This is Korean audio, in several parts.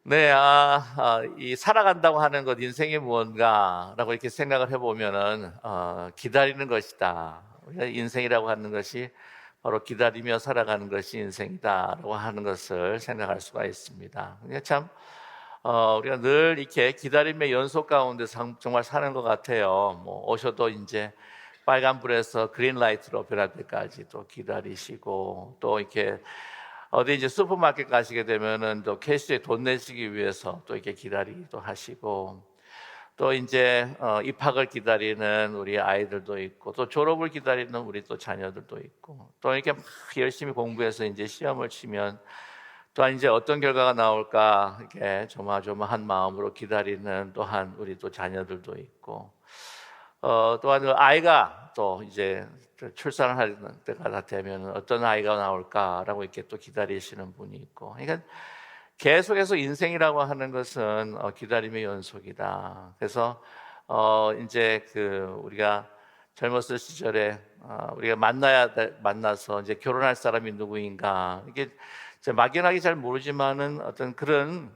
네, 이 살아간다고 하는 것, 인생이 무언가라고 이렇게 생각을 해보면은, 기다리는 것이다. 우리가 인생이라고 하는 것이 바로 기다리며 살아가는 것이 인생이다라고 하는 것을 생각할 수가 있습니다. 그러니까 참, 우리가 늘 이렇게 기다림의 연속 가운데 정말 사는 것 같아요. 뭐, 오셔도 이제 빨간불에서 그린라이트로 변할 때까지 또 기다리시고, 또 이렇게 어디 이제 슈퍼마켓 가시게 되면은 또 캐시에 돈 내시기 위해서 또 이렇게 기다리기도 하시고, 또 이제 입학을 기다리는 우리 아이들도 있고, 또 졸업을 기다리는 우리 또 자녀들도 있고, 또 이렇게 막 열심히 공부해서 이제 시험을 치면 또한 이제 어떤 결과가 나올까 이렇게 조마조마한 마음으로 기다리는 또한 우리 또 자녀들도 있고, 또한 그 아이가 또 이제 출산을 할 때가 되면 어떤 아이가 나올까라고 이렇게 또 기다리시는 분이 있고, 그러니까 계속해서 인생이라고 하는 것은 기다림의 연속이다. 그래서 이제 그 우리가 젊었을 시절에 우리가 만나서 이제 결혼할 사람이 누구인가, 이게 이제 막연하게 잘 모르지만은 어떤 그런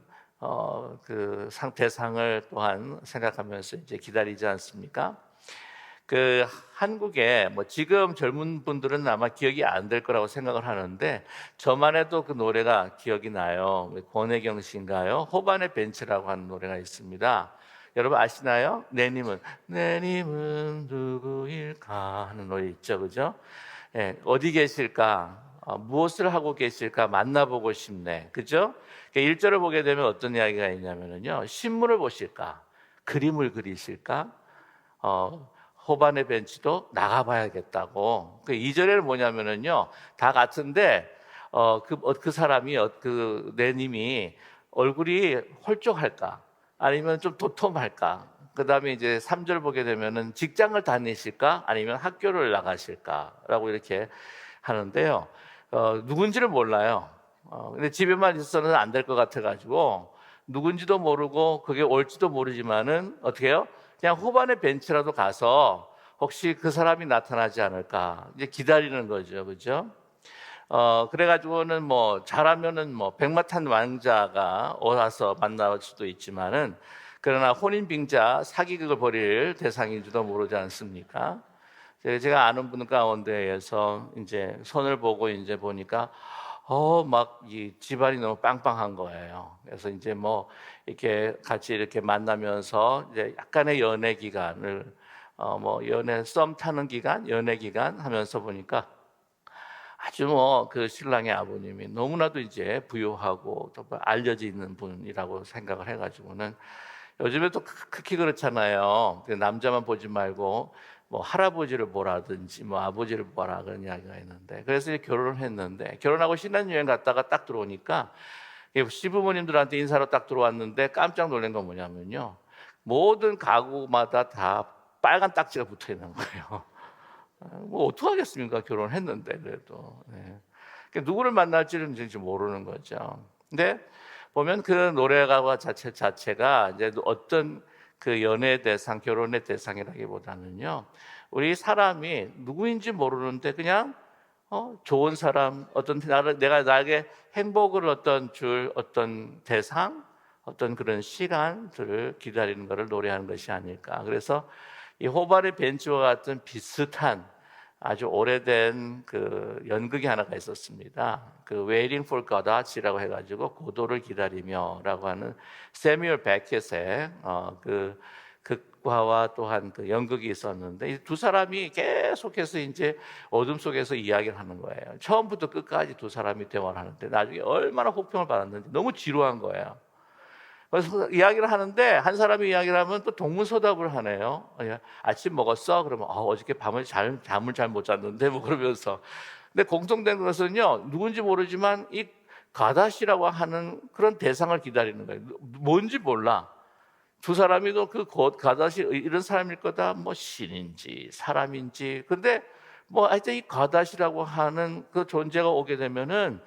그 대상을 또한 생각하면서 이제 기다리지 않습니까? 그 한국에 뭐 지금 젊은 분들은 아마 기억이 안 될 거라고 생각을 하는데, 저만 해도 그 노래가 기억이 나요. 권혜경 씨인가요? 호반의 벤치라고 하는 노래가 있습니다. 여러분 아시나요? 내님은 누구일까 하는 노래 있죠, 그죠? 예, 어디 계실까? 무엇을 하고 계실까? 만나보고 싶네, 그죠? 1절을 보게 되면 어떤 이야기가 있냐면요, 신문을 보실까? 그림을 그리실까? 호반의 벤치도 나가봐야겠다고. 그 2절에는 뭐냐면은요, 다 같은데, 그 사람이, 그 내님이 얼굴이 홀쭉할까? 아니면 좀 도톰할까? 그 다음에 이제 3절 보게 되면은 직장을 다니실까? 아니면 학교를 나가실까? 라고 이렇게 하는데요. 누군지를 몰라요. 근데 집에만 있어서는 안 될 것 같아가지고, 누군지도 모르고, 그게 올지도 모르지만은, 어떻게 해요? 그냥 후반의 벤치라도 가서 혹시 그 사람이 나타나지 않을까 이제 기다리는 거죠, 그죠? 그래가지고는 뭐 잘하면은 뭐 백마탄 왕자가 와서 만날 수도 있지만은, 그러나 혼인빙자 사기극을 벌일 대상인지도 모르지 않습니까? 제가 아는 분 가운데에서 이제 손을 보고 이제 보니까 막 이 집안이 너무 빵빵한 거예요. 그래서 이제 뭐 이렇게 같이 이렇게 만나면서 이제 약간의 연애 기간을 뭐 연애 썸 타는 기간, 연애 기간 하면서 보니까 아주 뭐 그 신랑의 아버님이 너무나도 이제 부유하고 또 알려져 있는 분이라고 생각을 해가지고는, 요즘에 또 특히 그렇잖아요. 그 남자만 보지 말고 뭐 할아버지를 보라든지 뭐 아버지를 보라 그런 이야기가 있는데, 그래서 이제 결혼을 했는데, 결혼하고 신혼여행 갔다가 딱 들어오니까 시부모님들한테 인사로 딱 들어왔는데 깜짝 놀란 건 뭐냐면요, 모든 가구마다 다 빨간 딱지가 붙어 있는 거예요. 뭐 어떡하겠습니까? 결혼했는데 그래도. 네. 그러니까 누구를 만날지는 이제 모르는 거죠. 근데 보면 그 노래가 자체가 이제 어떤 그 연애 대상, 결혼의 대상이라기보다는요, 우리 사람이 누구인지 모르는데 그냥 좋은 사람, 어떤 내가 나에게 행복을 어떤 줄 어떤 대상, 어떤 그런 시간들을 기다리는 것을 노래하는 것이 아닐까. 그래서 이 호발의 벤치와 같은 비슷한 아주 오래된 그 연극이 하나가 있었습니다. 그 Waiting for Godot이라고 해가지고 고도를 기다리며라고 하는 세뮤얼 베켓의 그 극화와 또한 그 연극이 있었는데, 이 두 사람이 계속해서 이제 어둠 속에서 이야기를 하는 거예요. 처음부터 끝까지 두 사람이 대화를 하는데 나중에 얼마나 호평을 받았는지 너무 지루한 거예요. 그래서 이야기를 하는데 한 사람이 이야기를 하면 또 동문서답을 하네요. 아침 먹었어? 그러면 어저께 잠을 잘 못 잤는데 뭐 그러면서. 근데 공통된 것은요, 누군지 모르지만 이 가다시라고 하는 그런 대상을 기다리는 거예요. 뭔지 몰라. 두 사람이 그 가다시 이런 사람일 거다, 뭐 신인지 사람인지. 근데 뭐 하여튼 이 가다시라고 하는 그 존재가 오게 되면은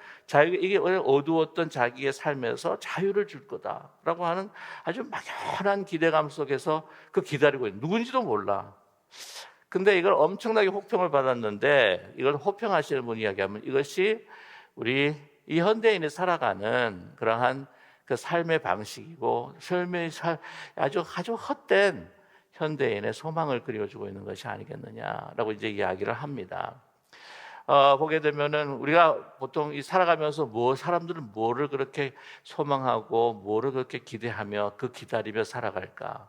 이게 어두웠던 자기의 삶에서 자유를 줄 거다라고 하는 아주 막연한 기대감 속에서 그 기다리고 있는, 누군지도 몰라. 근데 이걸 엄청나게 호평을 받았는데, 이걸 호평하시는 분이 이야기하면 이것이 우리 이 현대인이 살아가는 그러한 그 삶의 방식이고 아주 헛된 현대인의 소망을 그려주고 있는 것이 아니겠느냐라고 이제 이야기를 합니다. 보게 되면은 우리가 보통 이 살아가면서 사람들은 뭐를 그렇게 소망하고 뭐를 그렇게 기대하며 그 기다리며 살아갈까?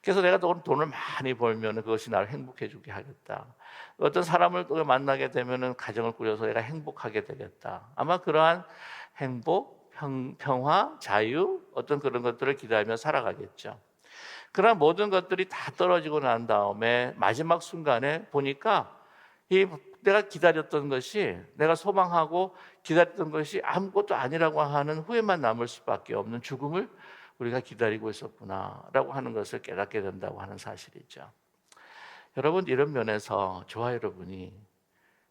그래서 내가 돈을 많이 벌면 그것이 나를 행복해 주게 하겠다. 어떤 사람을 또 만나게 되면은 가정을 꾸려서 내가 행복하게 되겠다. 아마 그러한 행복, 평화, 자유 어떤 그런 것들을 기다리며 살아가겠죠. 그러나 모든 것들이 다 떨어지고 난 다음에 마지막 순간에 보니까 내가 기다렸던 것이, 내가 소망하고 기다렸던 것이 아무것도 아니라고 하는 후회만 남을 수밖에 없는 죽음을 우리가 기다리고 있었구나라고 하는 것을 깨닫게 된다고 하는 사실이죠. 여러분, 이런 면에서 저와 여러분이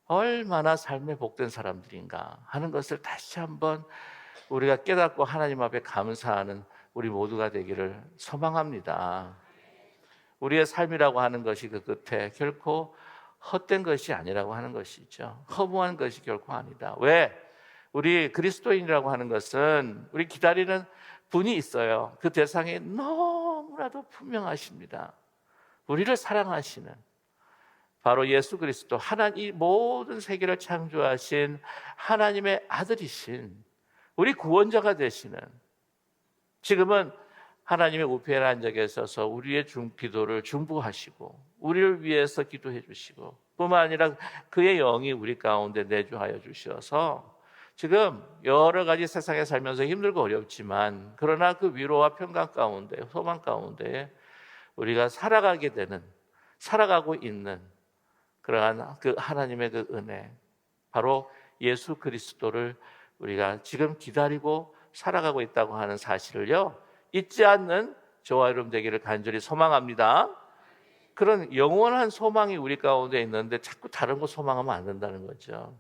얼마나 삶에 복된 사람들인가 하는 것을 다시 한번 우리가 깨닫고 하나님 앞에 감사하는 우리 모두가 되기를 소망합니다. 우리의 삶이라고 하는 것이 그 끝에 결코 헛된 것이 아니라고 하는 것이죠. 허무한 것이 결코 아니다. 왜? 우리 그리스도인이라고 하는 것은 우리 기다리는 분이 있어요. 그 대상이 너무나도 분명하십니다. 우리를 사랑하시는 바로 예수 그리스도, 하나님 모든 세계를 창조하신 하나님의 아들이신 우리 구원자가 되시는, 지금은 하나님의 우편에 앉아 계셔서 우리의 기도를 중보하시고 우리를 위해서 기도해 주시고 뿐만 아니라 그의 영이 우리 가운데 내주하여 주셔서 지금 여러 가지 세상에 살면서 힘들고 어렵지만 그러나 그 위로와 평강 가운데, 소망 가운데 우리가 살아가고 있는 그러한 그 하나님의 그 은혜, 바로 예수 그리스도를 우리가 지금 기다리고 살아가고 있다고 하는 사실을요 잊지 않는 저와 여러분 되기를 간절히 소망합니다. 그런 영원한 소망이 우리 가운데 있는데 자꾸 다른 거 소망하면 안 된다는 거죠.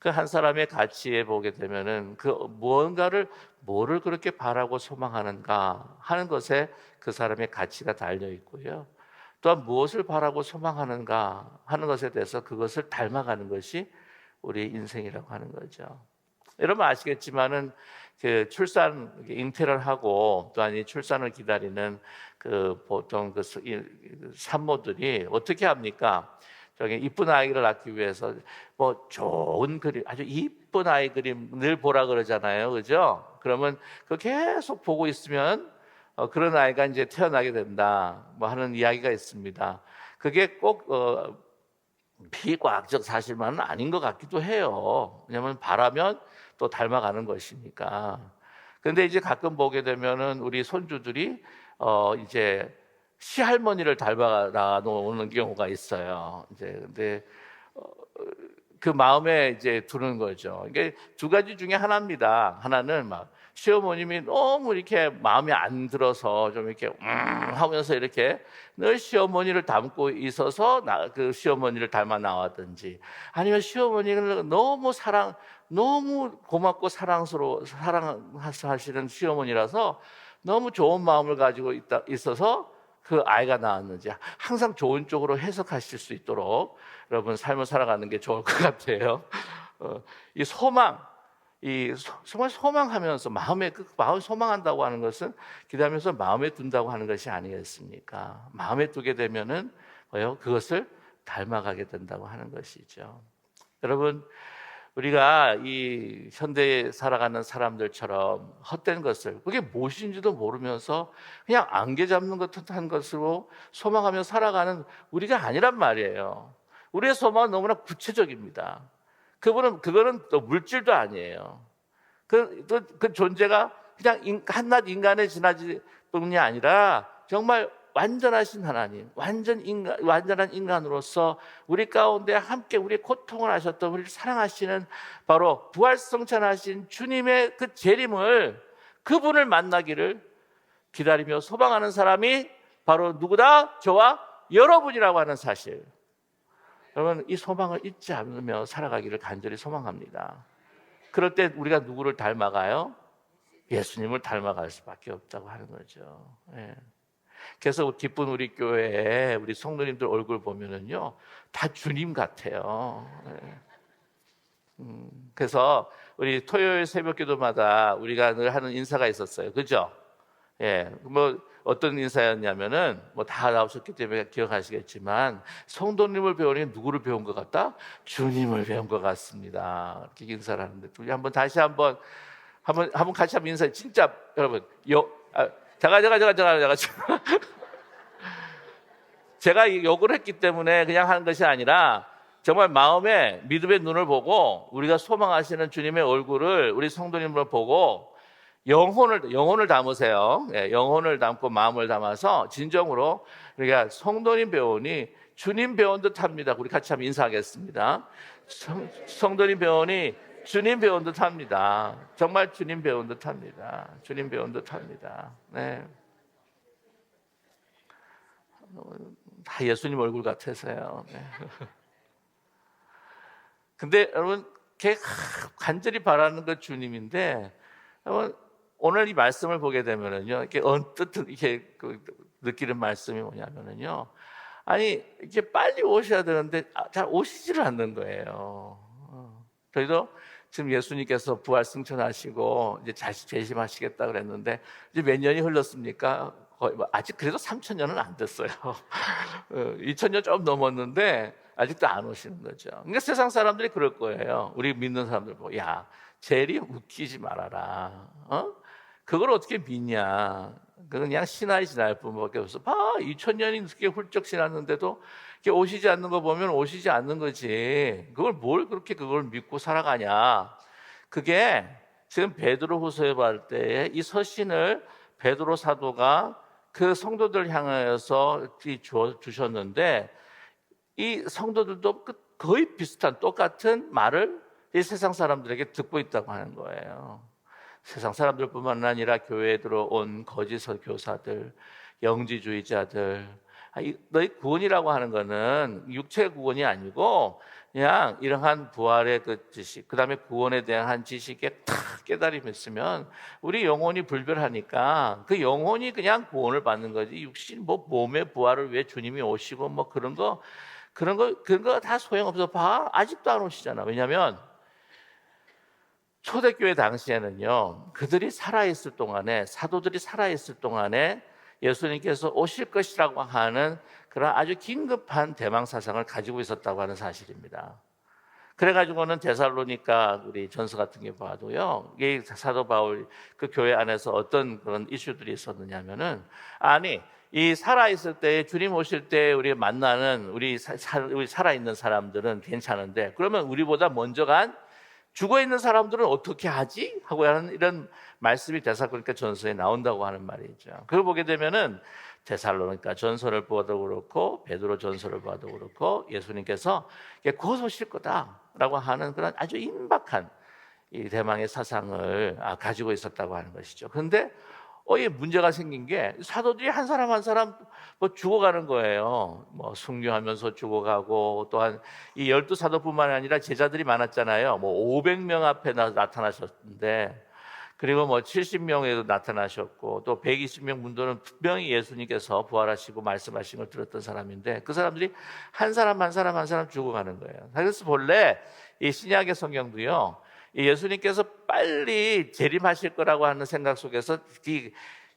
그 한 사람의 가치에 보게 되면은 그 뭐를 그렇게 바라고 소망하는가 하는 것에 그 사람의 가치가 달려 있고요. 또한 무엇을 바라고 소망하는가 하는 것에 대해서 그것을 닮아가는 것이 우리 인생이라고 하는 거죠. 여러분 아시겠지만은 그 잉태를 하고 또한 이 출산을 기다리는 그 보통 그 산모들이 어떻게 합니까? 저기 이쁜 아이를 낳기 위해서 뭐 좋은 그림, 아주 이쁜 아이 그림 늘 보라 그러잖아요, 그죠? 그러면 그 계속 보고 있으면 그런 아이가 이제 태어나게 된다, 뭐 하는 이야기가 있습니다. 그게 꼭 비과학적 사실만은 아닌 것 같기도 해요. 왜냐하면 바라면 또 닮아가는 것이니까. 그런데 이제 가끔 보게 되면은 우리 손주들이 이제 시할머니를 닮아 놓는 경우가 있어요. 이제 근데 그 마음에 이제 두는 거죠. 이게 두 가지 중에 하나입니다. 하나는 막 시어머님이 너무 이렇게 마음에 안 들어서 좀 이렇게 하면서 이렇게 늘 시어머니를 닮고 있어서 그 시어머니를 닮아 나왔든지, 아니면 시어머니를 너무 고맙고 사랑하시는 시어머니라서 너무 좋은 마음을 가지고 있어서 그 아이가 나왔는지, 항상 좋은 쪽으로 해석하실 수 있도록 여러분 삶을 살아가는 게 좋을 것 같아요. 이 정말 소망하면서 마음을 소망한다고 하는 것은 기다리면서 마음에 둔다고 하는 것이 아니겠습니까? 마음에 두게 되면은 그것을 닮아가게 된다고 하는 것이죠. 여러분, 우리가 이 현대에 살아가는 사람들처럼 헛된 것을, 그게 무엇인지도 모르면서 그냥 안개 잡는 듯한 것으로 소망하며 살아가는 우리가 아니란 말이에요. 우리의 소망은 너무나 구체적입니다. 그거는 또 물질도 아니에요. 그 존재가 그냥 한낱 인간에 지나지 뿐이 아니라 정말 완전하신 하나님, 완전한 인간으로서 우리 가운데 함께 우리의 고통을 하셨던, 우리를 사랑하시는 바로 부활성찬하신 주님의 그 재림을, 그분을 만나기를 기다리며 소망하는 사람이 바로 누구다? 저와 여러분이라고 하는 사실. 여러분, 이 소망을 잊지 않으며 살아가기를 간절히 소망합니다. 그럴 때 우리가 누구를 닮아가요? 예수님을 닮아갈 수밖에 없다고 하는 거죠. 예. 그래서 기쁜 우리 교회에 우리 성도님들 얼굴 보면은요 다 주님 같아요. 그래서 우리 토요일 새벽기도마다 우리가 늘 하는 인사가 있었어요. 그죠? 예, 뭐 어떤 인사였냐면은 뭐 다 나오셨기 때문에 기억하시겠지만 성도님을 배우니 누구를 배운 것 같다? 주님을 배운 것 같습니다. 이렇게 인사를 하는데 우리 한번 다시 한번 같이 한번 인사. 진짜 여러분 제가 제가 욕을 했기 때문에 그냥 하는 것이 아니라 정말 마음에 믿음의 눈을 보고 우리가 소망하시는 주님의 얼굴을 우리 성도님을 보고 영혼을 담으세요. 예, 영혼을 담고 마음을 담아서 진정으로 우리가 성도님 배우니 주님 배운 듯합니다. 우리 같이 한번 인사하겠습니다. 성도님 배우니 주님 배운 듯합니다. 정말 주님 배운 듯합니다. 주님 배운 듯합니다. 네. 다 예수님 얼굴 같아서요. 네. 근데 여러분, 간절히 바라는 것 주님인데, 여러분, 오늘 이 말씀을 보게 되면은요, 이렇게 언뜻 이렇게 느끼는 말씀이 뭐냐면은요, 아니 이렇게 빨리 오셔야 되는데 잘 오시지를 않는 거예요. 저희도 지금 예수님께서 부활 승천하시고 이제 다시 재림하시겠다 그랬는데 이제 몇 년이 흘렀습니까? 거의 아직 그래도 3,000년은 안 됐어요. 2,000년 좀 넘었는데 아직도 안 오시는 거죠. 그러니까 세상 사람들이 그럴 거예요. 우리 믿는 사람들 보고 야 재림 웃기지 말아라. 그걸 어떻게 믿냐? 그냥 신하이 지날 뿐밖에 없어. 봐, 2,000년이 늦게 훌쩍 지났는데도 오시지 않는 거 보면 오시지 않는 거지. 그걸 뭘 그렇게 그걸 믿고 살아가냐? 그게 지금 베드로후서에 봤을 때 이 서신을 베드로 사도가 그 성도들 향하여서 주셨는데 이 성도들도 거의 비슷한 똑같은 말을 이 세상 사람들에게 듣고 있다고 하는 거예요. 세상 사람들뿐만 아니라 교회에 들어온 거짓 교사들, 영지주의자들, 너희 구원이라고 하는 거는 육체 구원이 아니고 그냥 이러한 부활의 그 지식, 그 다음에 구원에 대한 지식에 탁 깨달음이 있으면 우리 영혼이 불별하니까 그 영혼이 그냥 구원을 받는 거지. 육신 뭐 몸의 부활을 왜 주님이 오시고 뭐 그런 거 다 소용없어. 봐, 아직도 안 오시잖아. 왜냐하면 초대교회 당시에는요, 그들이 살아있을 동안에, 사도들이 살아있을 동안에 예수님께서 오실 것이라고 하는 그런 아주 긴급한 대망 사상을 가지고 있었다고 하는 사실입니다. 그래가지고는 데살로니가 우리 전서 같은 게 봐도요, 이 사도 바울 그 교회 안에서 어떤 그런 이슈들이 있었느냐면은, 아니, 이 살아있을 때, 주님 오실 때 우리 만나는 우리 살아있는 사람들은 괜찮은데, 그러면 우리보다 먼저 간 죽어있는 사람들은 어떻게 하지? 하고 하는 이런 말씀이 데살로니가 전서에 나온다고 하는 말이죠. 그걸 보게 되면은 데살로니가 전서를 봐도 그렇고 베드로 전서를 봐도 그렇고 예수님께서 곧 오실 거다라고 하는 그런 아주 임박한 이 대망의 사상을 가지고 있었다고 하는 것이죠. 그런데 이 문제가 생긴 게 사도들이 한 사람 한 사람 뭐 죽어가는 거예요. 뭐 순교하면서 죽어가고 또한 이 12사도뿐만 아니라 제자들이 많았잖아요. 뭐 500명 앞에 나타나셨는데 그리고 뭐 70명에도 나타나셨고 또 120명 분들은 분명히 예수님께서 부활하시고 말씀하신 걸 들었던 사람인데 그 사람들이 한 사람 한 사람 한 사람 죽어가는 거예요. 그래서 본래 이 신약의 성경도요. 예수님께서 빨리 재림하실 거라고 하는 생각 속에서 이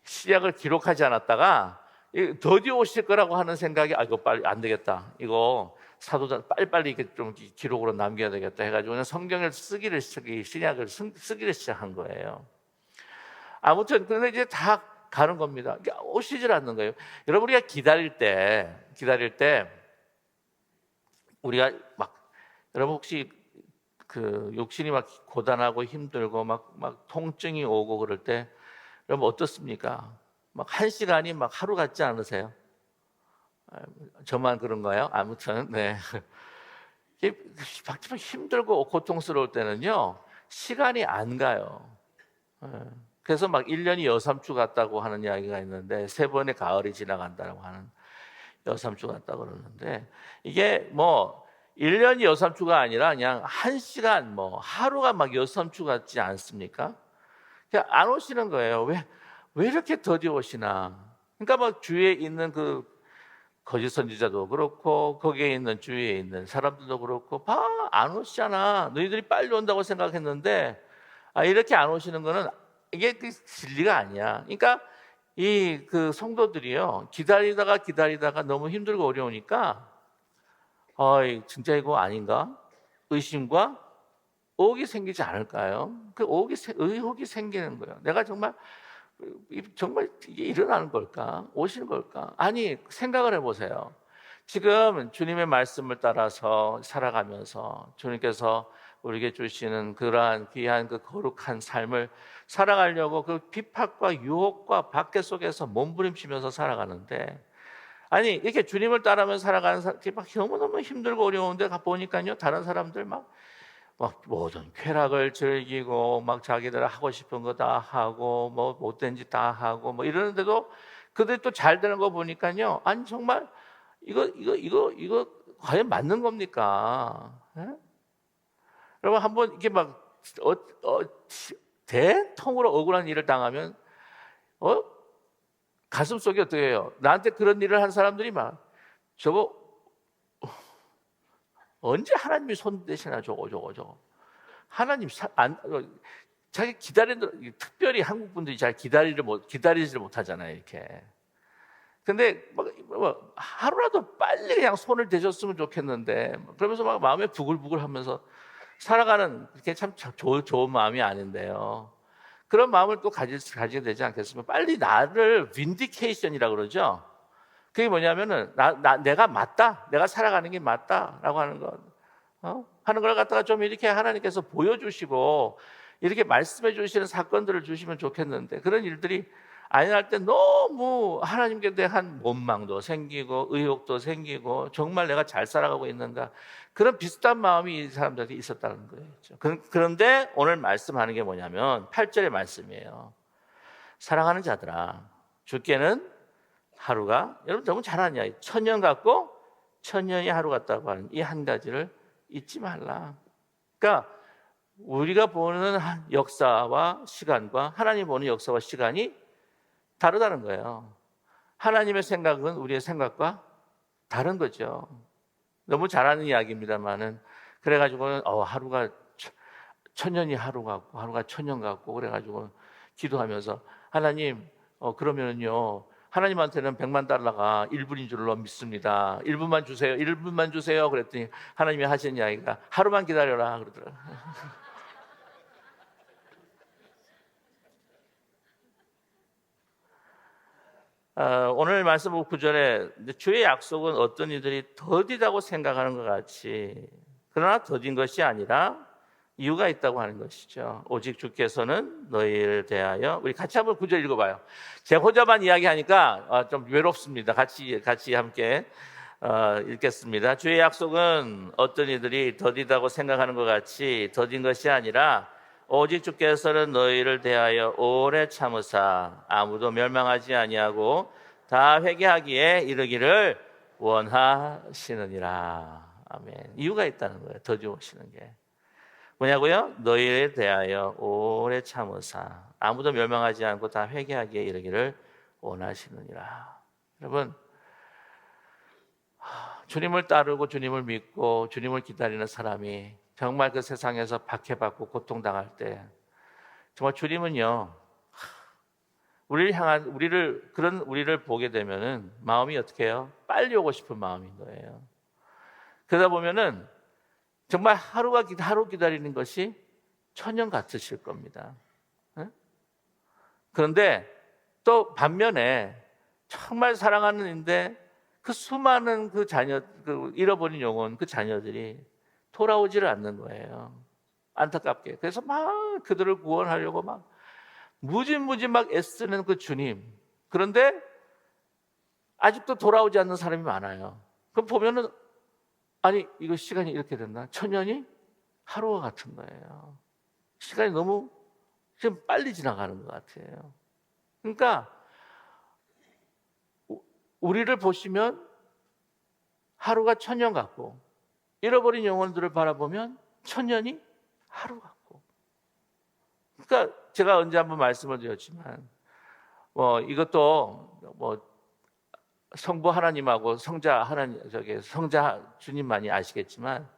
신약을 기록하지 않았다가 더디 오실 거라고 하는 생각이 이거 빨리 안 되겠다. 이거 사도전 빨리빨리 이렇게 좀 기록으로 남겨야 되겠다 해가지고 성경을 신약을 쓰기를 시작한 거예요. 아무튼 그런데 이제 다 가는 겁니다. 오시질 않는 거예요. 여러분 우리가 기다릴 때 우리가 여러분 혹시 그 욕심이 막 고단하고 힘들고 막 통증이 오고 그럴 때 여러분 어떻습니까? 막 1시간이 막 하루 같지 않으세요? 저만 그런가요? 아무튼 네. 힘들고 고통스러울 때는요 시간이 안 가요. 그래서 막 1년이 여삼주 같다고 하는 이야기가 있는데 3번의 가을이 지나간다고 하는 여삼주 같다고 그러는데 이게 뭐 1년이 여삼주가 아니라 그냥 1시간 뭐 하루가 막 여삼주 같지 않습니까? 그냥 안 오시는 거예요. 왜 이렇게 더디 오시나? 그러니까 막 주위에 있는 그 거짓 선지자도 그렇고 거기에 있는 주위에 있는 사람들도 그렇고 안 오시잖아. 너희들이 빨리 온다고 생각했는데 이렇게 안 오시는 거는 이게 그 진리가 아니야. 그러니까 이 그 성도들이요 기다리다가 너무 힘들고 어려우니까 진짜 이거 아닌가? 의심과 의혹이 생기지 않을까요? 그 의혹이 생기는 거예요. 내가 정말 이게 일어나는 걸까? 오시는 걸까? 아니, 생각을 해보세요. 지금 주님의 말씀을 따라서 살아가면서 주님께서 우리에게 주시는 그러한 귀한 그 거룩한 삶을 살아가려고 그 핍박과 유혹과 박해 속에서 몸부림치면서 살아가는데, 아니 이렇게 주님을 따르면서 살아가는 사람이 막 너무너무 힘들고 어려운데 보니까요 다른 사람들 막 모든 쾌락을 즐기고 막 자기들 하고 싶은 거 다 하고 뭐 못된 짓 다 하고 뭐 이러는데도 그들이 또 잘 되는 거 보니까요, 아니 정말 이거 과연 맞는 겁니까? 예? 여러분 한번 이렇게 막 대통으로 억울한 일을 당하면 가슴 속이 어떻게 해요? 나한테 그런 일을 한 사람들이 막 저거 언제 하나님이 손 대시나 저거 하나님 자기 기다리는, 특별히 한국 분들이 잘 기다리지를 못하잖아요 이렇게. 근데 막 하루라도 빨리 그냥 손을 대셨으면 좋겠는데 그러면서 막 마음에 부글부글하면서 살아가는 게 참 좋은 마음이 아닌데요. 그런 마음을 또 가지게 되지 않겠습니까? 빨리 나를 빈디케이션이라고 그러죠. 그게 뭐냐면은 내가 맞다, 내가 살아가는 게 맞다라고 하는 것, 하는 걸 갖다가 좀 이렇게 하나님께서 보여주시고 이렇게 말씀해 주시는 사건들을 주시면 좋겠는데, 그런 일들이 아니할 때 너무 하나님께 대한 원망도 생기고 의혹도 생기고 정말 내가 잘 살아가고 있는가, 그런 비슷한 마음이 이 사람들한테 있었다는 거예요. 그런데 오늘 말씀하는 게 뭐냐면 8절의 말씀이에요. 사랑하는 자들아, 주께는 하루가, 여러분 너무 잘 아냐, 천년 같고 천년이 하루 같다고 하는 이 한 가지를 잊지 말라. 그러니까 우리가 보는 역사와 시간과 하나님 보는 역사와 시간이 다르다는 거예요. 하나님의 생각은 우리의 생각과 다른 거죠. 너무 잘하는 이야기입니다만은, 그래가지고는 하루가 천년이 하루 같고 하루가 천년 같고, 그래가지고 기도하면서 하나님 그러면은요 하나님한테는 100만 달러가 1분인 줄로 믿습니다. 1분만 주세요. 1분만 주세요. 그랬더니 하나님이 하신 이야기가 하루만 기다려라 그러더라고요. 오늘 말씀 9절에 주의 약속은 어떤 이들이 더디다고 생각하는 것 같이, 그러나 더딘 것이 아니라 이유가 있다고 하는 것이죠. 오직 주께서는 너희를 대하여, 우리 같이 한번 9절 읽어봐요. 제가 혼자만 이야기하니까 좀 외롭습니다. 같이 함께 읽겠습니다. 주의 약속은 어떤 이들이 더디다고 생각하는 것 같이 더딘 것이 아니라 오직 주께서는 너희를 대하여 오래 참으사 아무도 멸망하지 아니하고 다 회개하기에 이르기를 원하시느니라. 아멘. 이유가 있다는 거예요. 더디오시는 게 뭐냐고요? 너희에 대하여 오래 참으사 아무도 멸망하지 않고 다 회개하기에 이르기를 원하시느니라. 여러분, 주님을 따르고 주님을 믿고 주님을 기다리는 사람이 정말 그 세상에서 박해받고 고통당할 때 정말 주님은요 우리를 보게 되면은 마음이 어떻게 해요? 빨리 오고 싶은 마음인 거예요. 그러다 보면은 정말 하루 기다리는 것이 천년 같으실 겁니다. 그런데 또 반면에 정말 사랑하는 인데 그 수많은 그 잃어버린 영혼, 그 자녀들이 돌아오지를 않는 거예요. 안타깝게. 그래서 막 그들을 구원하려고 막 무진무진 막 애쓰는 그 주님. 그런데 아직도 돌아오지 않는 사람이 많아요. 그럼 보면은 아니 이거 시간이 이렇게 됐나? 천년이 하루와 같은 거예요. 시간이 너무 지금 빨리 지나가는 것 같아요. 그러니까 우리를 보시면 하루가 천년 같고, 잃어버린 영혼들을 바라보면 천년이 하루 같고. 그러니까 제가 언제 한번 말씀을 드렸지만 이것도 성부 하나님하고 성자 하나님, 성자 주님만이 아시겠지만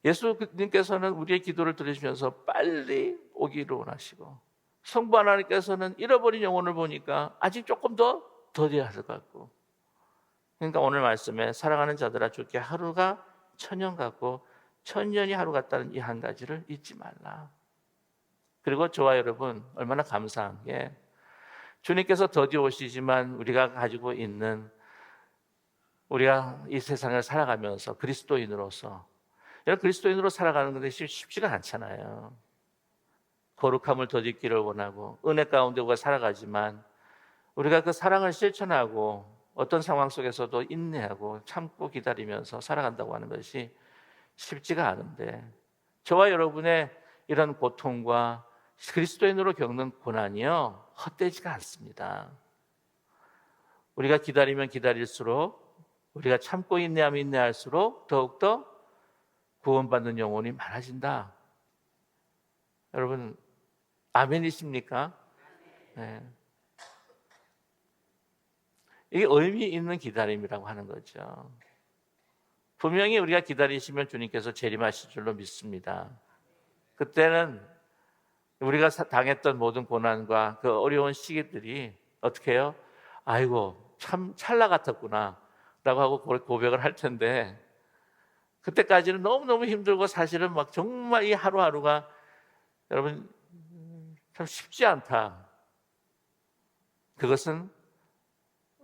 예수님께서는 우리의 기도를 들으시면서 빨리 오기를 원하시고, 성부 하나님께서는 잃어버린 영혼을 보니까 아직 조금 더 더뎌야 할 것 같고, 그러니까 오늘 말씀에 사랑하는 자들아 주께 하루가 천년 같고 천년이 하루 같다는 이 한 가지를 잊지 말라. 그리고 저와 여러분 얼마나 감사한 게, 주님께서 더디어 오시지만 우리가 가지고 있는, 우리가 이 세상을 살아가면서 그리스도인으로서, 그리스도인으로 살아가는 것이 쉽지가 않잖아요. 거룩함을 더짓기를 원하고 은혜 가운데 우리가 살아가지만, 우리가 그 사랑을 실천하고 어떤 상황 속에서도 인내하고 참고 기다리면서 살아간다고 하는 것이 쉽지가 않은데, 저와 여러분의 이런 고통과 그리스도인으로 겪는 고난이요 헛되지가 않습니다. 우리가 기다리면 기다릴수록, 우리가 참고 인내하면 인내할수록 더욱더 구원받는 영혼이 많아진다. 여러분 아멘이십니까? 네. 이게 의미 있는 기다림이라고 하는 거죠. 분명히 우리가 기다리시면 주님께서 재림하실 줄로 믿습니다. 그때는 우리가 당했던 모든 고난과 그 어려운 시기들이 어떻게 해요? 아이고 참 찰나 같았구나 라고 하고 고백을 할 텐데, 그때까지는 너무너무 힘들고 사실은 막 정말 이 하루하루가 여러분 참 쉽지 않다. 그것은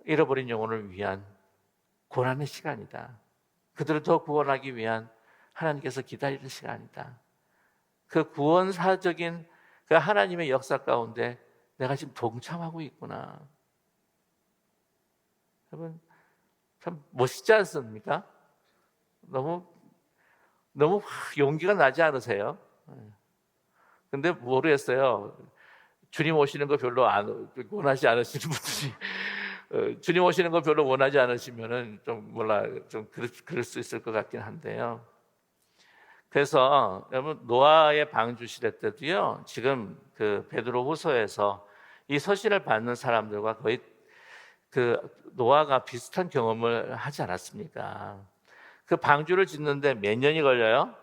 잃어버린 영혼을 위한 고난의 시간이다. 그들을 더 구원하기 위한 하나님께서 기다리는 시간이다. 그 구원사적인 그 하나님의 역사 가운데 내가 지금 동참하고 있구나. 여러분 참 멋있지 않습니까? 너무 용기가 나지 않으세요? 근데 모르겠어요. 주님 오시는 거 별로 원하지 않으시는 분들이, 주님 오시는 거 별로 원하지 않으시면은 좀 그럴 수 있을 것 같긴 한데요. 그래서 여러분 노아의 방주 시대 때도요, 지금 그 베드로후서에서 이 서신을 받는 사람들과 거의 그 노아가 비슷한 경험을 하지 않았습니까? 그 방주를 짓는데 몇 년이 걸려요?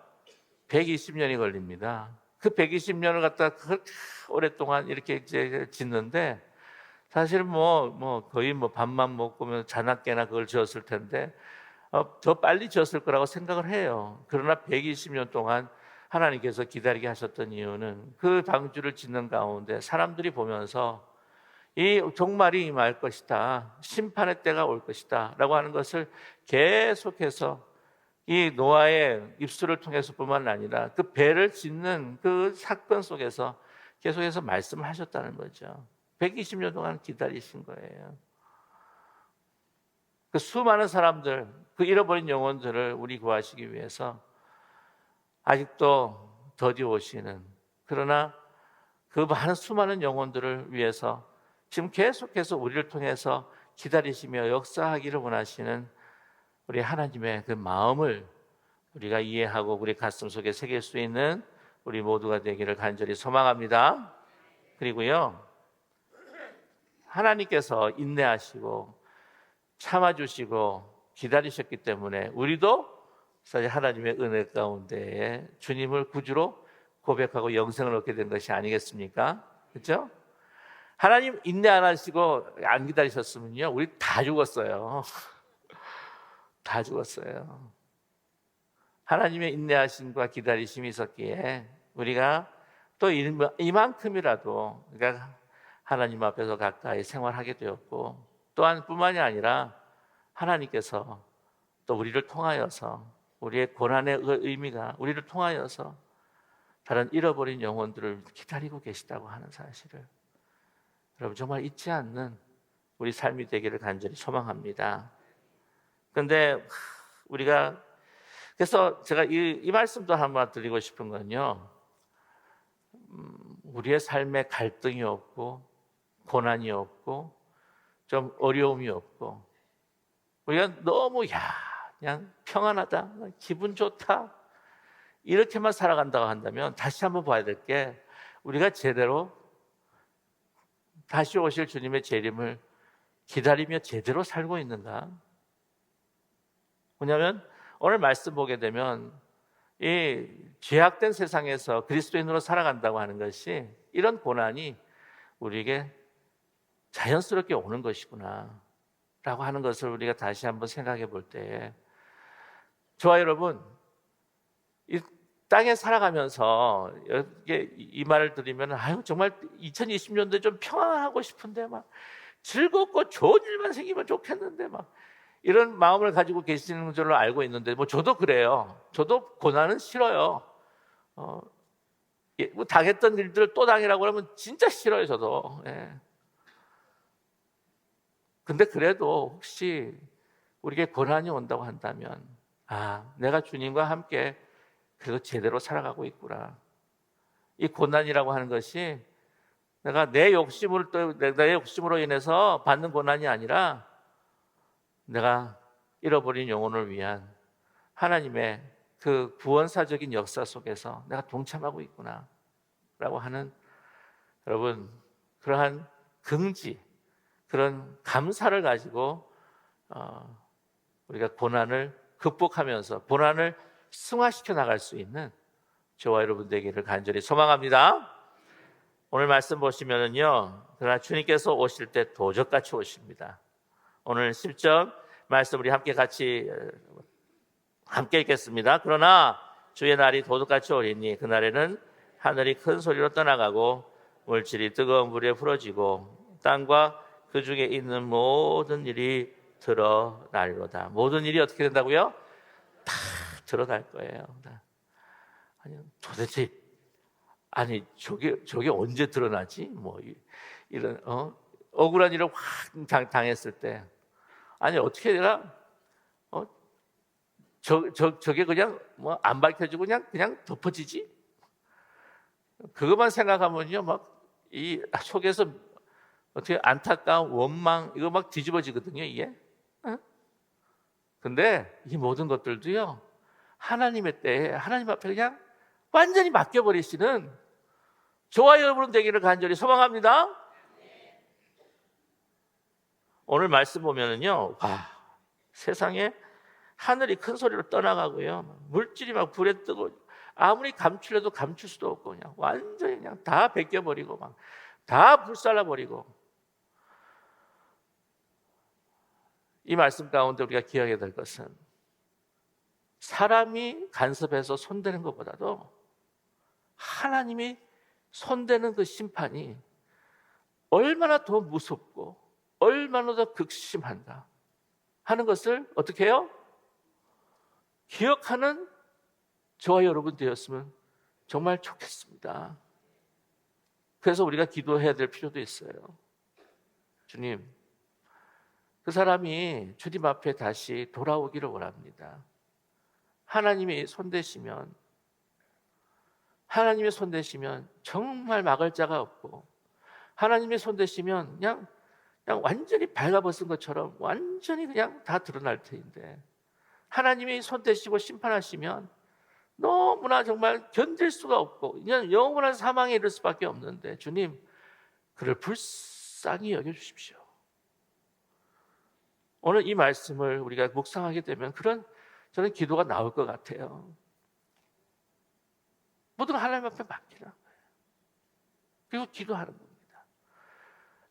120년이 걸립니다. 그 120년을 갖다 그렇게 오랫동안 이렇게 이제 짓는데, 사실은 거의 밥만 먹고 자나깨나 그걸 지었을 텐데 더 빨리 지었을 거라고 생각을 해요. 그러나 120년 동안 하나님께서 기다리게 하셨던 이유는 그 방주를 짓는 가운데 사람들이 보면서 이 종말이 임할 것이다, 심판의 때가 올 것이다 라고 하는 것을 계속해서 이 노아의 입술을 통해서뿐만 아니라 그 배를 짓는 그 사건 속에서 계속해서 말씀을 하셨다는 거죠. 120년 동안 기다리신 거예요. 그 수많은 사람들, 그 잃어버린 영혼들을 우리 구하시기 위해서 아직도 더디 오시는, 그러나 그 많은 수많은 영혼들을 위해서 지금 계속해서 우리를 통해서 기다리시며 역사하기를 원하시는 우리 하나님의 그 마음을 우리가 이해하고 우리 가슴 속에 새길 수 있는 우리 모두가 되기를 간절히 소망합니다. 그리고요, 하나님께서 인내하시고 참아주시고 기다리셨기 때문에 우리도 사실 하나님의 은혜 가운데에 주님을 구주로 고백하고 영생을 얻게 된 것이 아니겠습니까? 그렇죠? 하나님 인내 안 하시고 안 기다리셨으면요, 우리 다 죽었어요. 다 죽었어요. 하나님의 인내하심과 기다리심이 있었기에 우리가 또 이만큼이라도 그러니까 하나님 앞에서 가까이 생활하게 되었고, 또한 뿐만이 아니라 하나님께서 또 우리를 통하여서 우리의 고난의 의미가 우리를 통하여서 다른 잃어버린 영혼들을 기다리고 계시다고 하는 사실을 여러분 정말 잊지 않는 우리 삶이 되기를 간절히 소망합니다. 그런데 우리가, 그래서 제가 이 말씀도 한번 드리고 싶은 건요, 우리의 삶에 갈등이 없고 고난이 없고 좀 어려움이 없고 우리가 너무 그냥 평안하다, 기분 좋다 이렇게만 살아간다고 한다면 다시 한번 봐야 될 게, 우리가 제대로 다시 오실 주님의 재림을 기다리며 제대로 살고 있는가? 뭐냐면 오늘 말씀 보게 되면 이 죄악된 세상에서 그리스도인으로 살아간다고 하는 것이 이런 고난이 우리에게 자연스럽게 오는 것이구나 라고 하는 것을 우리가 다시 한번 생각해 볼 때, 저와 여러분 이 땅에 살아가면서 이 말을 들으면 아유 정말 2020년도에 좀 평안하고 싶은데 막 즐겁고 좋은 일만 생기면 좋겠는데 막 이런 마음을 가지고 계시는 줄로 알고 있는데, 뭐 저도 그래요. 저도 고난은 싫어요. 뭐 당했던 일들을 또 당이라고 하면 진짜 싫어요, 저도. 예. 근데 그래도 혹시 우리에게 고난이 온다고 한다면, 내가 주님과 함께 그래도 제대로 살아가고 있구나. 이 고난이라고 하는 것이 내가 내 욕심으로 인해서 받는 고난이 아니라 내가 잃어버린 영혼을 위한 하나님의 그 구원사적인 역사 속에서 내가 동참하고 있구나 라고 하는, 여러분 그러한 긍지, 그런 감사를 가지고 우리가 고난을 극복하면서 고난을 승화시켜 나갈 수 있는 저와 여러분 되기를 간절히 소망합니다. 오늘 말씀 보시면은요, 그러나 주님께서 오실 때 도적같이 오십니다. 오늘 10절 말씀 우리 함께 읽겠습니다. 그러나 주의 날이 도둑같이 오리니 그날에는 하늘이 큰 소리로 떠나가고 물질이 뜨거운 물에 풀어지고 땅과 그 중에 있는 모든 일이 드러나리로다. 모든 일이 어떻게 된다고요? 다 드러날 거예요. 아니 도대체 저게 언제 드러나지? 뭐 이런 억울한 일을 확 당했을 때, 아니 어떻게 내가 저게 그냥 뭐 안 밝혀지고 그냥 덮어지지? 그것만 생각하면요, 막 이 속에서 어떻게 안타까운 원망 이거 막 뒤집어지거든요, 이게. 근데 이 모든 것들도요, 하나님의 때에 하나님 앞에 그냥 완전히 맡겨버리시는 저와 여러분 되기를 간절히 소망합니다. 오늘 말씀 보면은요, 세상에 하늘이 큰 소리로 떠나가고요, 물질이 막 불에 뜨고 아무리 감추려도 감출 수도 없고 그냥 완전히 그냥 다 벗겨버리고 막 다 불살라버리고, 이 말씀 가운데 우리가 기억해야 될 것은 사람이 간섭해서 손대는 것보다도 하나님이 손대는 그 심판이 얼마나 더 무섭고 얼마나 더 극심한가 하는 것을 어떻게 해요? 기억하는 저와 여러분 되었으면 정말 좋겠습니다. 그래서 우리가 기도해야 될 필요도 있어요. 주님, 그 사람이 주님 앞에 다시 돌아오기를 원합니다. 하나님이 손대시면 정말 막을 자가 없고, 하나님이 손대시면 그냥 완전히 발가벗은 것처럼 완전히 그냥 다 드러날 터인데, 하나님이 손대시고 심판하시면 너무나 정말 견딜 수가 없고 그냥 영원한 사망에 이를 수밖에 없는데, 주님 그를 불쌍히 여겨주십시오. 오늘 이 말씀을 우리가 묵상하게 되면 저는 기도가 나올 것 같아요. 모든 걸 하나님 앞에 맡기라는 거예요. 그리고 기도하는 겁니다.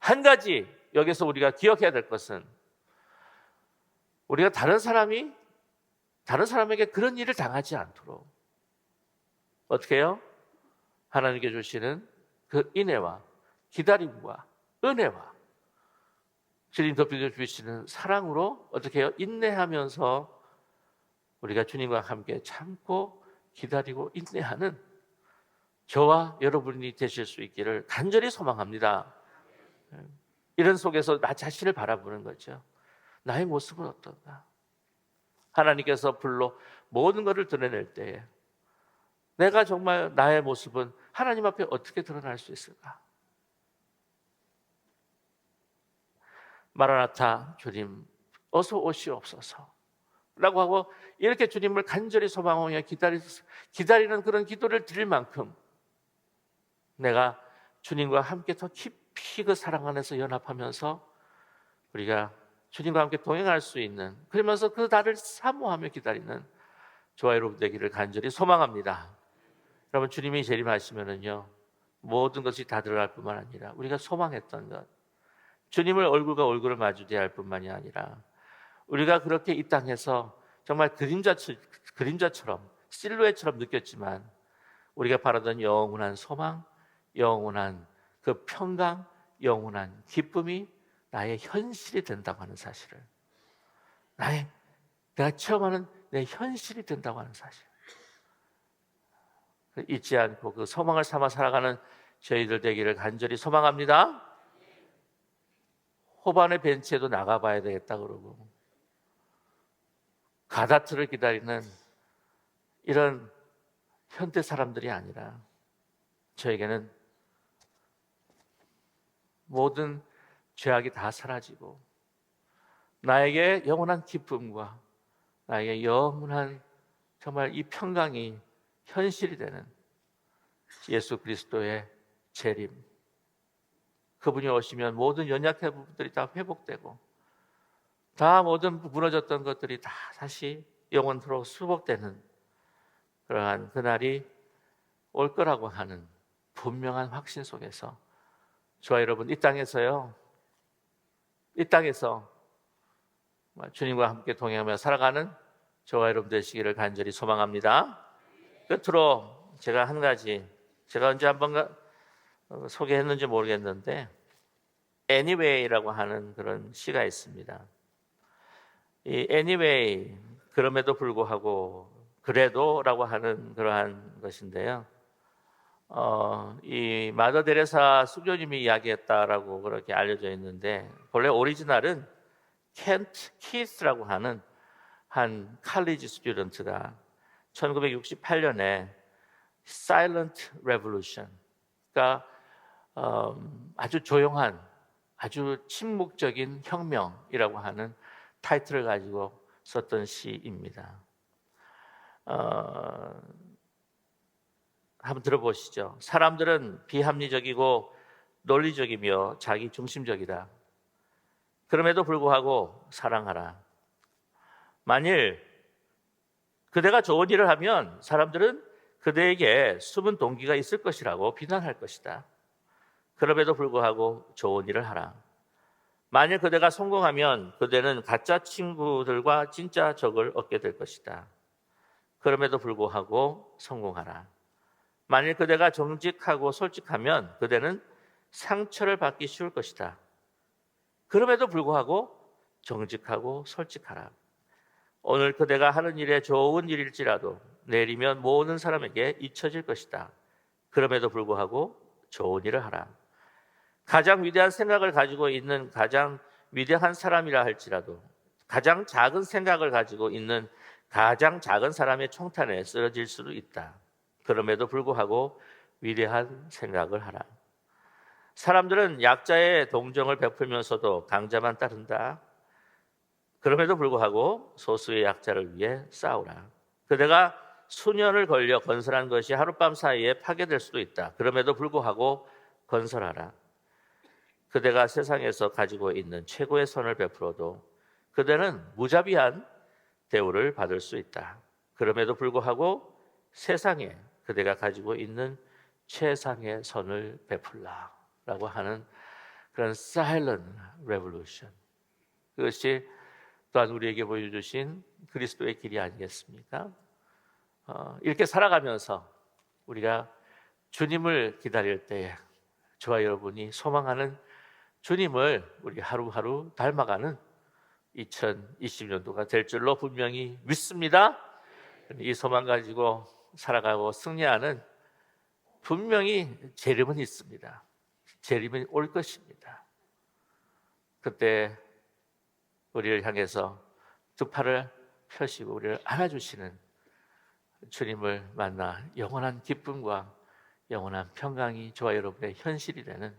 한 가지 여기서 우리가 기억해야 될 것은, 우리가 다른 사람에게 그런 일을 당하지 않도록 어떻게 해요? 하나님께 주시는 그 인애와 기다림과 은혜와 주님 덮여 주시는 사랑으로 어떻게 해요? 인내하면서 우리가 주님과 함께 참고 기다리고 인내하는 저와 여러분이 되실 수 있기를 간절히 소망합니다. 이런 속에서 나 자신을 바라보는 거죠. 나의 모습은 어떤가? 하나님께서 불로 모든 것을 드러낼 때에 내가 정말 나의 모습은 하나님 앞에 어떻게 드러날 수 있을까? 마라나타, 주님 어서 오시옵소서 라고 하고 이렇게 주님을 간절히 소망하며 기다리는 그런 기도를 드릴 만큼 내가 주님과 함께 더 깊이 그 사랑 안에서 연합하면서 우리가 주님과 함께 동행할 수 있는, 그러면서 그 달을 사모하며 기다리는 저와 여러분 되기를 간절히 소망합니다. 여러분, 주님이 재림하시면은요, 모든 것이 다 드러날 뿐만 아니라 우리가 소망했던 것, 주님을 얼굴과 얼굴을 마주대야 할 뿐만이 아니라 우리가 그렇게 이 땅에서 정말 그림자처럼 실루엣처럼 느꼈지만 우리가 바라던 영원한 소망, 영원한 그 평강, 영원한 기쁨이 나의 현실이 된다고 하는 사실을, 내가 체험하는 내 현실이 된다고 하는 사실, 잊지 않고 그 소망을 삼아 살아가는 저희들 되기를 간절히 소망합니다. 호반의 벤치에도 나가봐야 되겠다 그러고 가다트를 기다리는 이런 현대 사람들이 아니라 저에게는 모든 죄악이 다 사라지고 나에게 영원한 기쁨과 나에게 영원한 정말 이 평강이 현실이 되는 예수 그리스도의 재림, 그분이 오시면 모든 연약한 부분들이 다 회복되고 다 모든 무너졌던 것들이 다 다시 영원토록 수복되는 그러한 그날이 올 거라고 하는 분명한 확신 속에서 저와 여러분 이 땅에서 주님과 함께 동행하며 살아가는 저와 여러분 되시기를 간절히 소망합니다. 끝으로 제가 한 가지, 제가 언제 한번 소개했는지 모르겠는데 Anyway라고 하는 그런 시가 있습니다. 이 Anyway, 그럼에도 불구하고, 그래도라고 하는 그러한 것인데요. 이 마더 데레사 수교님이 이야기했다라고 그렇게 알려져 있는데 본래 오리지널은 켄트 키스라고 하는 한 칼리지 스튜던트가 1968년에 Silent Revolution, 그러니까 아주 조용한, 아주 침묵적인 혁명이라고 하는 타이틀을 가지고 썼던 시입니다. 한번 들어보시죠. 사람들은 비합리적이고 논리적이며 자기 중심적이다. 그럼에도 불구하고 사랑하라. 만일 그대가 좋은 일을 하면 사람들은 그대에게 숨은 동기가 있을 것이라고 비난할 것이다. 그럼에도 불구하고 좋은 일을 하라. 만일 그대가 성공하면 그대는 가짜 친구들과 진짜 적을 얻게 될 것이다. 그럼에도 불구하고 성공하라. 만일 그대가 정직하고 솔직하면 그대는 상처를 받기 쉬울 것이다. 그럼에도 불구하고 정직하고 솔직하라. 오늘 그대가 하는 일에 좋은 일일지라도 내일이면 모든 사람에게 잊혀질 것이다. 그럼에도 불구하고 좋은 일을 하라. 가장 위대한 생각을 가지고 있는 가장 위대한 사람이라 할지라도 가장 작은 생각을 가지고 있는 가장 작은 사람의 총탄에 쓰러질 수도 있다. 그럼에도 불구하고 위대한 생각을 하라. 사람들은 약자의 동정을 베풀면서도 강자만 따른다. 그럼에도 불구하고 소수의 약자를 위해 싸우라. 그대가 수년을 걸려 건설한 것이 하룻밤 사이에 파괴될 수도 있다. 그럼에도 불구하고 건설하라. 그대가 세상에서 가지고 있는 최고의 선을 베풀어도 그대는 무자비한 대우를 받을 수 있다. 그럼에도 불구하고 세상에 그대가 가지고 있는 최상의 선을 베풀라라고 하는 그런 Silent Revolution, 그것이 또한 우리에게 보여주신 그리스도의 길이 아니겠습니까? 이렇게 살아가면서 우리가 주님을 기다릴 때에 저와 여러분이 소망하는 주님을 우리 하루하루 닮아가는 2020년도가 될 줄로 분명히 믿습니다. 이 소망 가지고 살아가고 승리하는 분명히 재림은 있습니다. 재림이 올 것입니다. 그때 우리를 향해서 두 팔을 펴시고 우리를 안아주시는 주님을 만나 영원한 기쁨과 영원한 평강이 저와 여러분의 현실이 되는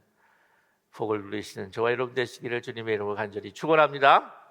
복을 누리시는 저와 여러분 되시기를 주님의 이름으로 간절히 축원합니다.